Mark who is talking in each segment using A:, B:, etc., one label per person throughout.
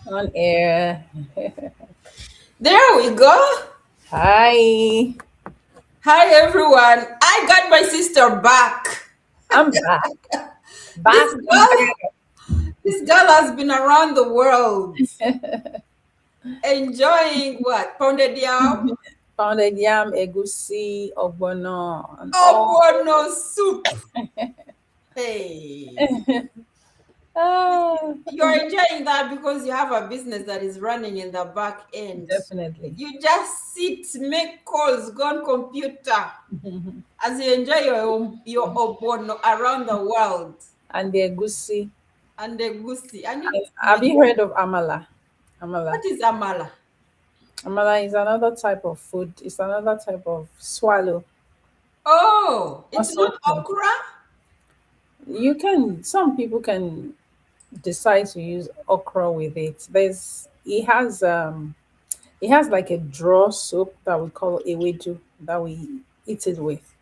A: On air.
B: There we go.
A: Hi,
B: Hi everyone. I got my sister back.
A: I'm back.
B: This
A: Back and
B: girl, this girl has been around the world enjoying what? Pounded yam,
A: pounded yam, egusi, ogbono, and all.
B: obono soup. Hey.
A: Ah,
B: You're enjoying that because you have a business that is running in the back end.
A: definitely.
B: You just sit, make calls, go on computer as you enjoy your obono around the world.
A: And the egusi.
B: And the goosey. I need
A: Have
B: to.
A: you heard of amala? Amala.
B: What is amala?
A: Amala is another type of food. It's another type of swallow.
B: Oh, it's
A: Also,
B: not okra?
A: some people can decide to use okra with it. It has like a draw soup that we call ewedu that we eat it with.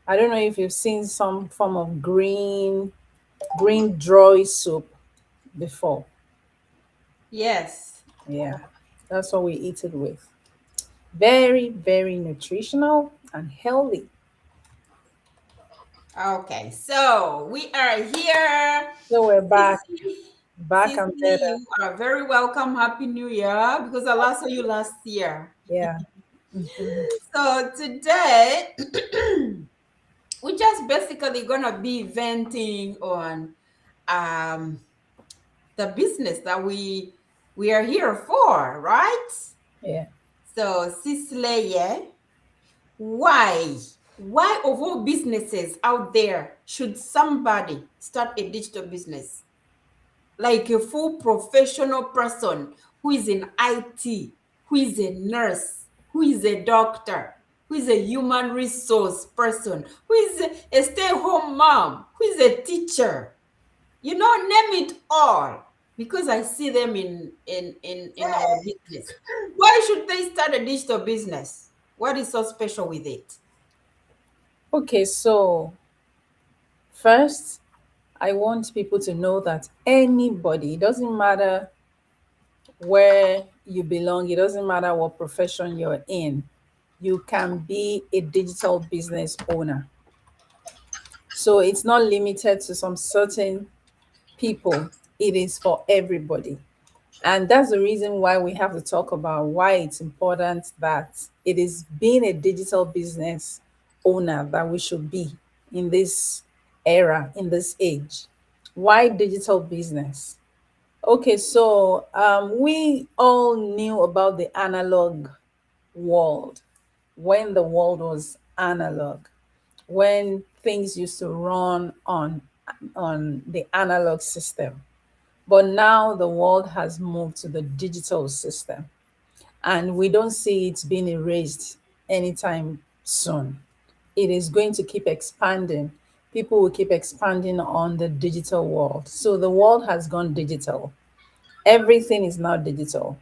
A: I don't know if you've seen some form of green drawy soup before.
B: Yes.
A: Yeah, that's what we eat it with. Very, very nutritional and healthy.
B: Okay, so we are here.
A: So we're back,
B: Sissy,
A: back and
B: Sissy,
A: better.
B: you are very welcome. Happy New Year because I last saw you last year.
A: Yeah. Mhm.
B: So today, we're just basically gonna be venting on um, the business that we are here for, right?
A: Yeah.
B: So, Cicely, yeah, why? Why of all businesses out there should somebody start a digital business? Like a full professional person who is in IT, who is a nurse, who is a doctor, who is a human resource person, who is a stay-at-home mom, who is a teacher. Name it all. Because I see them in our business. Why should they start a digital business? What is so special with it?
A: Okay, so first, I want people to know that anybody, it doesn't matter where you belong, it doesn't matter what profession you're in, you can be a digital business owner. So it's not limited to some certain people, it is for everybody. And that's the reason why we have to talk about why it's important that it is being a digital business owner that we should be in this era, in this age. Why digital business? Okay, so we all knew about the analog world when the world was analog, when things used to run on the analog system. But now the world has moved to the digital system, and we don't see it being erased anytime soon. It is going to keep expanding. People will keep expanding on the digital world. So the world has gone digital. Everything is now digital.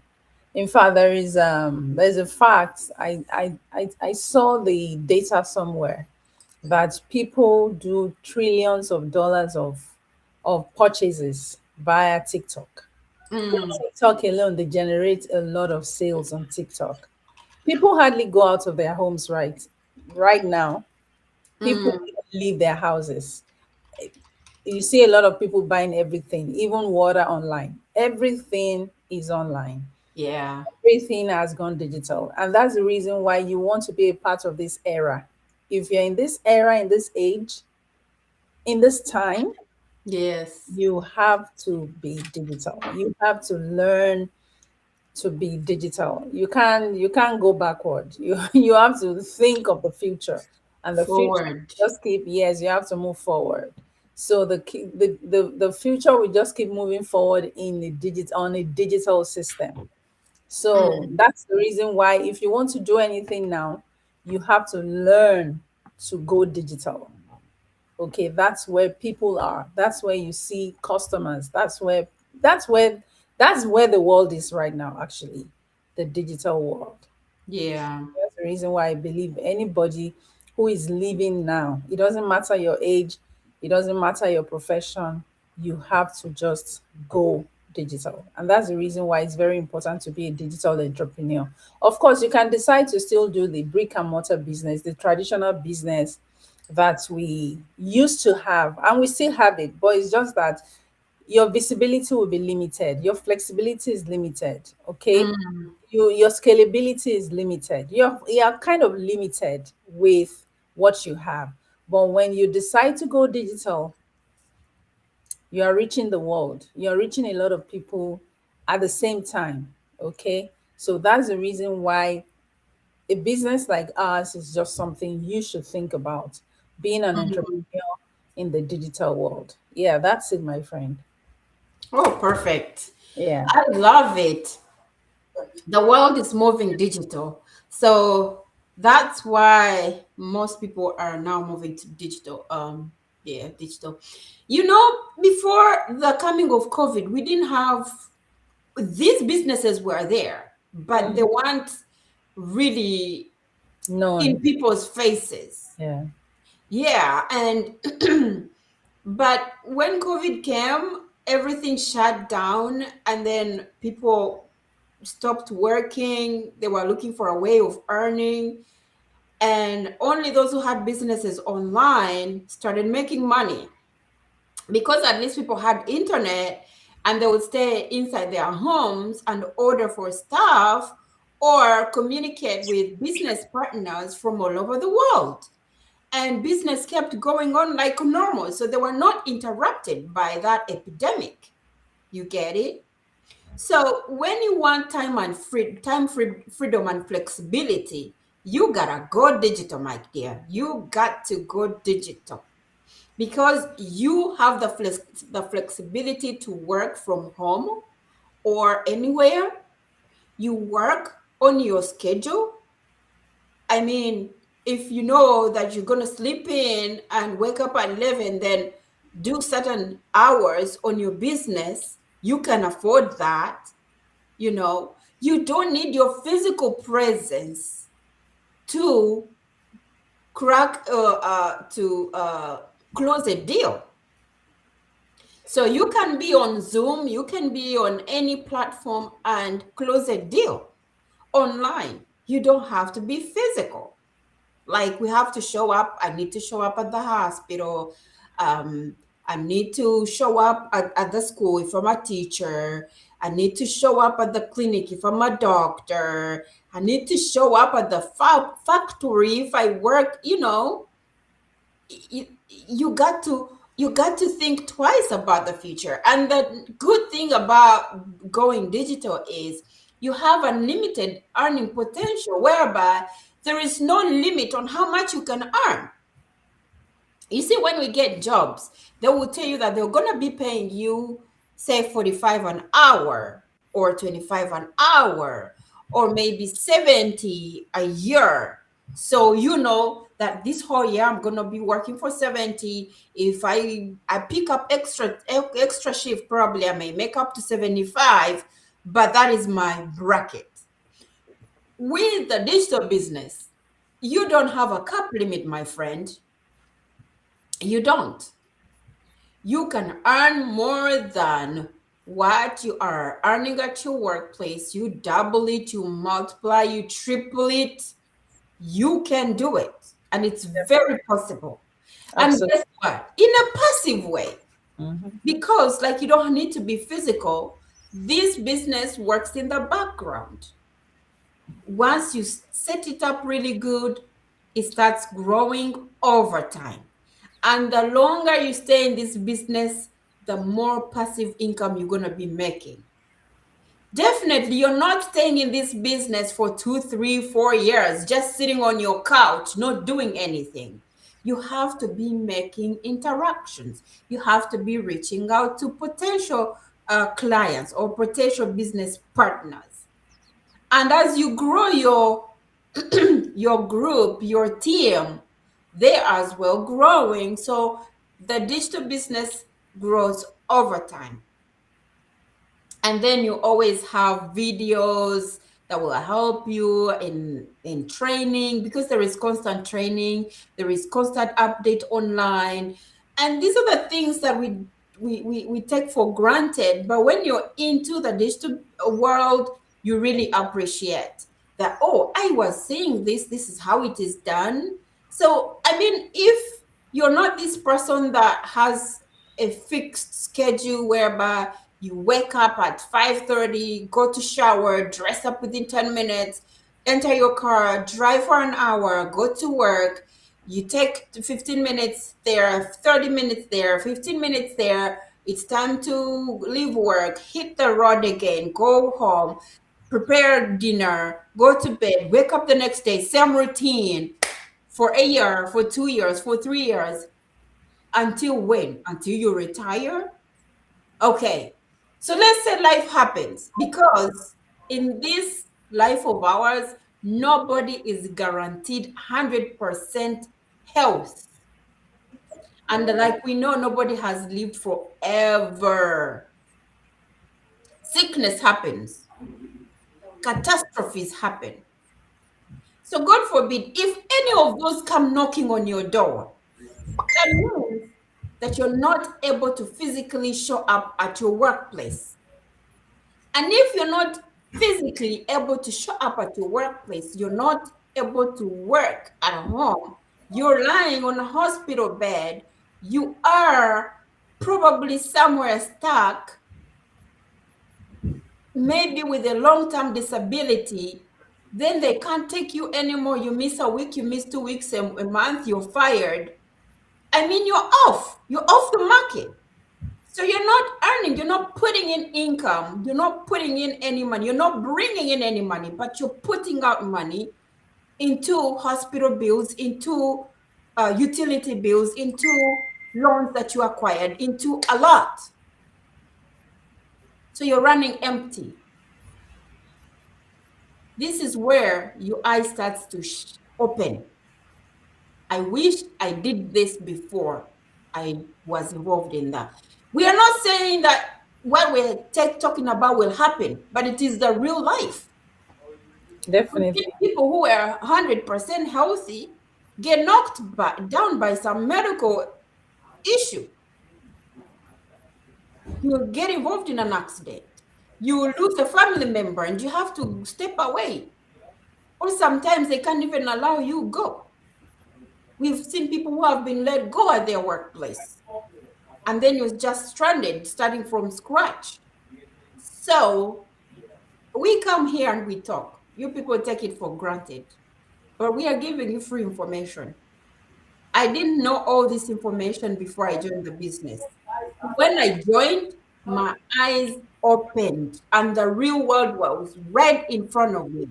A: In fact, there's a fact I saw the data somewhere that people do trillions of dollars of purchases via TikTok.
B: Mm,
A: TikTok alone, they generate a lot of sales on TikTok. People hardly go out of their homes right now. People
B: mm,
A: leave their houses. You see a lot of people buying everything, even water online. Everything is online.
B: yeah.
A: Everything has gone digital. And that's the reason why you want to be a part of this era. If you're in this era, in this age, in this time,
B: Yes.
A: you have to be digital. You have to learn to be digital. You can't go backward. You have to think of the future, and the future
B: Forward.
A: just keep yes. You have to move forward. So the future will just keep moving forward in the digital on a digital system. So
B: Mm,
A: that's the reason why if you want to do anything now, you have to learn to go digital. Okay, that's where people are. That's where you see customers. That's where the world is right now, actually. The digital world.
B: yeah.
A: That's the reason why I believe anybody who is living now, it doesn't matter your age, it doesn't matter your profession, you have to just go digital. And that's the reason why it's very important to be a digital entrepreneur. Of course, you can decide to still do the brick and mortar business, the traditional business that we used to have, and we still have it, but it's just that your visibility will be limited, your flexibility is limited, okay?
B: Mm.
A: Your scalability is limited. You're kind of limited with what you have. But when you decide to go digital, you are reaching the world. You're reaching a lot of people at the same time. Okay. So that's the reason why a business like ours is just something you should think about, being an
B: Mhm.
A: entrepreneur in the digital world. Yeah, that's it, my friend.
B: Oh, perfect.
A: Yeah.
B: I love it. The world is moving digital. So that's why most people are now moving to digital. Yeah, digital. You know, before the coming of COVID, we didn't have these businesses were there, but they
A: Mhm.
B: weren't really in
A: None.
B: people's faces.
A: Yeah.
B: Yeah, and but when COVID came, everything shut down, and then people stopped working. They were looking for a way of earning, and only those who had businesses online started making money because at least people had internet and they would stay inside their homes and order for stuff or communicate with business partners from all over the world. And business kept going on like normal. So they were not interrupted by that epidemic. You get it? So when you want freedom and flexibility, you gotta go digital, my dear. You got to go digital because you have the flexibility to work from home or anywhere. You work on your schedule. I mean, if you know that you're gonna sleep in and wake up at 11, then do certain hours on your business, you can afford that. You know, you don't need your physical presence to close a deal. So you can be on Zoom, you can be on any platform and close a deal online. You don't have to be physical. Like we have to show up. I need to show up at the hospital. Um, I need to show up at the school if I'm a teacher. I need to show up at the clinic if I'm a doctor. I need to show up at the factory if I work, you got to think twice about the future. And the good thing about going digital is you have unlimited earning potential whereby there is no limit on how much you can earn. You see, when we get jobs, they will tell you that they're going to be paying you, say, 45 an hour or 25 an hour or maybe 70 a year. So you know that this whole year I'm going to be working for 70. If I pick up extra shift, probably I may make up to 75, but that is my bracket. With the digital business, you don't have a cap limit, my friend. You don't. You can earn more than what you are earning at your workplace. You double it, you multiply, you triple it. You can do it. And it's very possible. And
A: Absolutely.
B: guess what? In a passive way,
A: Mhm.
B: because like you don't need to be physical, this business works in the background. Once you set it up really good, it starts growing over time. And the longer you stay in this business, the more passive income you're going to be making. Definitely, you're not staying in this business for 2, 3, 4 years, just sitting on your couch, not doing anything. You have to be making interactions. You have to be reaching out to potential clients or potential business partners. And as you grow your group, your team, they are as well growing. So the digital business grows over time. And then you always have videos that will help you in training because there is constant training, there is constant update online. And these are the things that we we take for granted. But when you're into the digital world, you really appreciate that. Oh, I was seeing this. This is how it is done. So, I mean, if you're not this person that has a fixed schedule whereby you wake up at 5:30, go to shower, dress up within 10 minutes, enter your car, drive for an hour, go to work, you take 15 minutes there, 30 minutes there, 15 minutes there. It's time to leave work, hit the road again, go home, prepare dinner, go to bed, wake up the next day, same routine for a year, for 2 years, for 3 years. Until when? Until you retire? Okay. So let's say life happens, because in this life of ours, nobody is guaranteed 100% health. And like we know, nobody has lived forever. Sickness happens, catastrophes happen. So, God forbid, if any of those come knocking on your door, that means that you're not able to physically show up at your workplace. And if you're not physically able to show up at your workplace, you're not able to work at home, you're lying on a hospital bed, you are probably somewhere stuck, maybe with a long term disability, then they can't take you anymore. You miss a week, you miss 2 weeks, a month, you're fired. I mean, you're off the market. So you're not earning, you're not putting in income, you're not putting in any money, you're not bringing in any money, but you're putting out money into hospital bills, into utility bills, into loans that you acquired, into a lot. So you're running empty. This is where your eye starts to open. I wish I did this before I was involved in that. We are not saying that what we're talking about will happen, but it is the real life. We've
A: Definitely.
B: seen people who are 100% healthy get knocked down by some medical issue. You get involved in an accident. You lose a family member and you have to step away. Or sometimes they can't even allow you go. We've seen people who have been let go at their workplace, and then you're just stranded, starting from scratch. So we come here and we talk. You people take it for granted, but we are giving you free information. I didn't know all this information before I joined the business. When I joined, my eyes opened and the real world was right in front of me.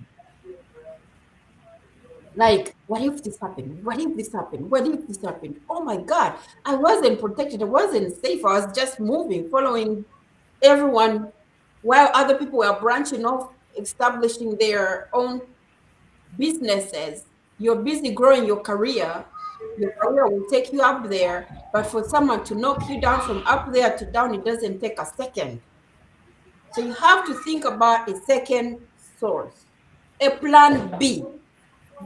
B: Like, what if this happened? What if this happened? What if this happened? Oh my God, I wasn't protected. I wasn't safe. I was just moving, following everyone while other people were branching off, establishing their own businesses. You're busy growing your career will take you up there, but for someone to knock you down from up there to down, it doesn't take a second. So you have to think about a second source, a plan B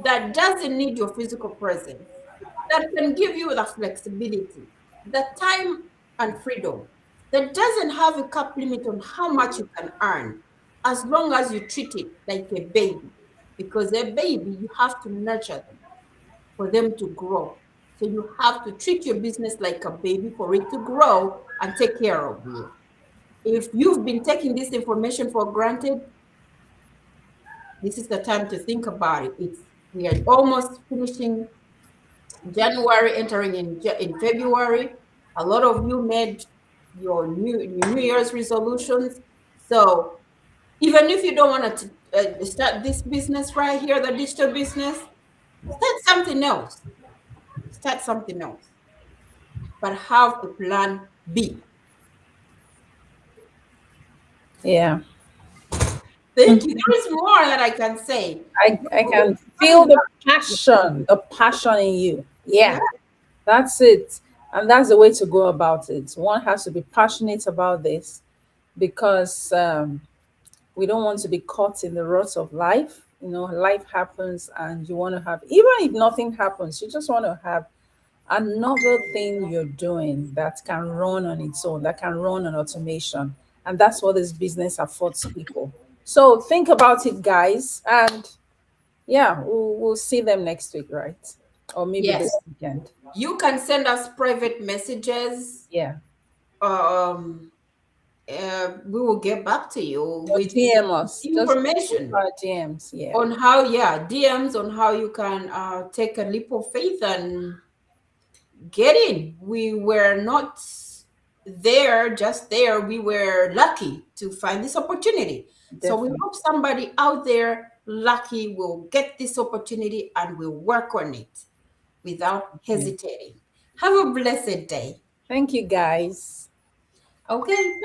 B: that doesn't need your physical presence, that can give you the flexibility, the time and freedom, that doesn't have a cap limit on how much you can earn, as long as you treat it like a baby. Because a baby, you have to nurture them for them to grow. So you have to treat your business like a baby for it to grow and take care of you. If you've been taking this information for granted, this is the time to think about it. We are almost finishing January, entering in February. A lot of you made your New Year's resolutions. So even if you don't want to start this business right here, the digital business, start something else. Start something else, but have a plan B.
A: Yeah.
B: Thank you. There is more that I can say.
A: I can
B: Coming
A: feel
B: back.
A: the passion in you.
B: Yeah.
A: Yeah, that's it. And that's the way to go about it. One has to be passionate about this because we don't want to be caught in the rut of life. You know, life happens and you want to have, even if nothing happens, you just want to have another thing you're doing that can run on its own, that can run on automation. And that's what this business affords people. So think about it, guys. And yeah, we'll see them next week, right? Or maybe
B: Yes.
A: this weekend.
B: You can send us private messages.
A: Yeah.
B: Um, we will get back to you
A: Or
B: with
A: DM us. Just look
B: information
A: our DMs. Yeah.
B: on how, yeah, DMs on how you can take a leap of faith and get in. We were not there, just there. We were lucky to find this opportunity. So we
A: Definitely.
B: hope somebody out there lucky will get this opportunity and will work on it without hesitating. Have a blessed day.
A: Thank you, guys.
B: Okay.